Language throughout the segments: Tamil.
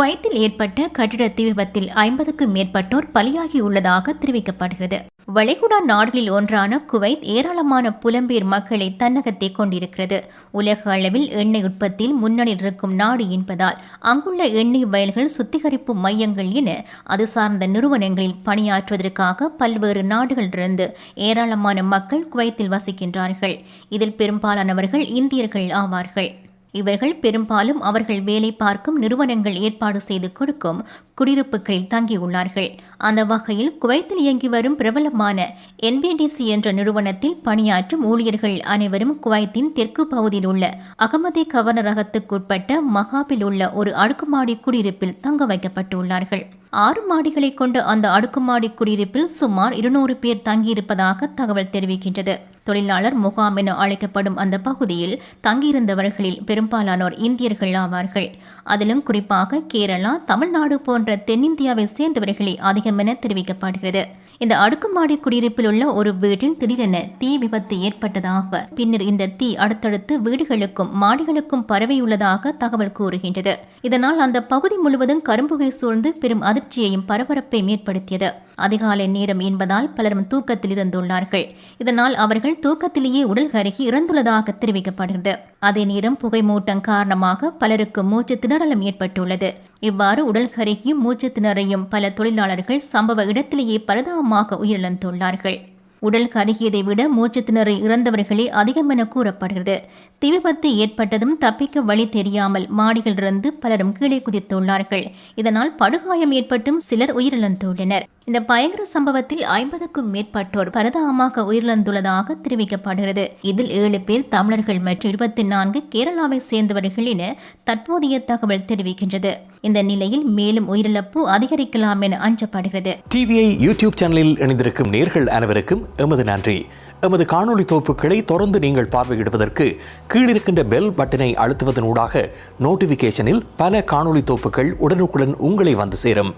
குவைத்தில் ஏற்பட்ட கட்டிட தீ விபத்தில் 50க்கும் மேற்பட்டோர் பலியாகியுள்ளதாக தெரிவிக்கப்படுகிறது. வளைகுடா நாடுகளில் ஒன்றான குவைத் ஏராளமான புலம்பெயர் மக்களை தன்னகத்தே கொண்டிருக்கிறது. உலக அளவில் எண்ணெய் உற்பத்தியில் முன்னணியில் இருக்கும் நாடு என்பதால் அங்குள்ள எண்ணெய் வயல்கள், சுத்திகரிப்பு மையங்கள் என அது சார்ந்த நிறுவனங்களில் பணியாற்றுவதற்காக பல்வேறு நாடுகளிலிருந்து ஏராளமான மக்கள் குவைத்தில் வசிக்கின்றார்கள். இதில் பெரும்பாலானவர்கள் இந்தியர்கள் ஆவார்கள். இவர்கள் பெரும்பாலும் அவர்கள் வேலை பார்க்கும் நிறுவனங்கள் ஏற்பாடு செய்து கொடுக்கும் குடியிருப்புகளில் தங்கியுள்ளார்கள். அந்த வகையில் குவைத்தில் இயங்கி வரும் பிரபலமான NBDC என்ற நிறுவனத்தில் பணியாற்றும் ஊழியர்கள் அனைவரும் குவைத்தின் தெற்கு பகுதியில் உள்ள அகமதே கவர்னரகத்துக்குட்பட்ட மகாபில் உள்ள ஒரு அடுக்குமாடி குடியிருப்பில் தங்க வைக்கப்பட்டுள்ளார்கள். 6 மாடிகளை கொண்ட அந்த அடுக்குமாடி குடியிருப்பில் சுமார் 200 பேர் தங்கியிருப்பதாக தகவல் தெரிவிக்கின்றது. தொழிலாளர் முகாம் என அழைக்கப்படும் அந்த பகுதியில் தங்கியிருந்தவர்களில் பெரும்பாலானோர் இந்தியர்கள் ஆவார்கள். அதிலும் குறிப்பாக கேரளா, தமிழ்நாடு போன்ற தென்னிந்தியாவை சேர்ந்தவர்களே அதிகம் என தெரிவிக்கப்படுகிறது. இந்த அடுக்குமாடி குடியிருப்பில் உள்ள ஒரு வீட்டில் திடீரென தீ விபத்து ஏற்பட்டதாக, பின்னர் இந்த தீ அடுத்தடுத்து வீடுகளுக்கும் மாடிகளுக்கும் பரவியுள்ளதாக தகவல் கூறுகின்றது. இதனால் அந்த பகுதி முழுவதும் கரும்புகை சூழ்ந்து பெரும் அதிர்ச்சியையும் பரபரப்பையும் ஏற்படுத்தியது. அதிகாலை நேரம் என்பதால் பலரும் தூக்கத்தில் இருந்துள்ளார்கள். இதனால் அவர்கள் தூக்கத்திலேயே உடல் கருகி இறந்துள்ளதாக தெரிவிக்கப்படுகிறது. அதே நேரம் புகை மூட்டம் காரணமாக பலருக்கு மூச்சு திணறலும் ஏற்பட்டுள்ளது. இவ்வாறு உடல் கருகியும் மூச்சு திணறையும் பல தொழிலாளர்கள் சம்பவ இடத்திலேயே பரிதாபமாக உயிரிழந்துள்ளார்கள். உடல் கருகியதை விட மூச்சு திணறி இறந்தவர்களே அதிகம் என கூறப்படுகிறது. தீ விபத்து ஏற்பட்டதும் தப்பிக்க வழி தெரியாமல் மாடிகளிலிருந்து பலரும் கீழே குதித்துள்ளார்கள். இதனால் படுகாயம் ஏற்பட்டும் சிலர் உயிரிழந்துள்ளனர். இந்த பயங்கர சம்பவத்தில் 50க்கும் மேற்பட்டோர் பரிதாபமாக உயிரிழந்துள்ளதாக தெரிவிக்கப்படுகிறது. இதில் 7 பேர் தமிழர்கள் மற்றும் 24 கேரளாவை சேர்ந்தவர்கள் என தற்போதைய தகவல் தெரிவிக்கின்றது. இந்த நிலையில் மேலும் உயிரிழப்பு அதிகரிக்கலாம் என அஞ்சப்படுகிறது. டிவிஐ யூடியூப் சேனலில் இணைந்திருக்கும் நேயர்கள் அனைவருக்கும் எமது நன்றி. எமது காணொலி தொகுப்புகளை தொடர்ந்து நீங்கள் பார்வையிடுவதற்கு கீழிருக்கின்ற பெல் பட்டனை அழுத்துவதனூடாக நோட்டிபிகேஷனில் பல காணொலி தொகுப்புகள் உடனுக்குடன் உங்களை வந்து சேரும்.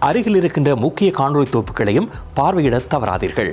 அருகில் இருக்கின்ற முக்கிய காணொலி தொகுப்புகளையும் பார்வையிட தவறாதீர்கள்.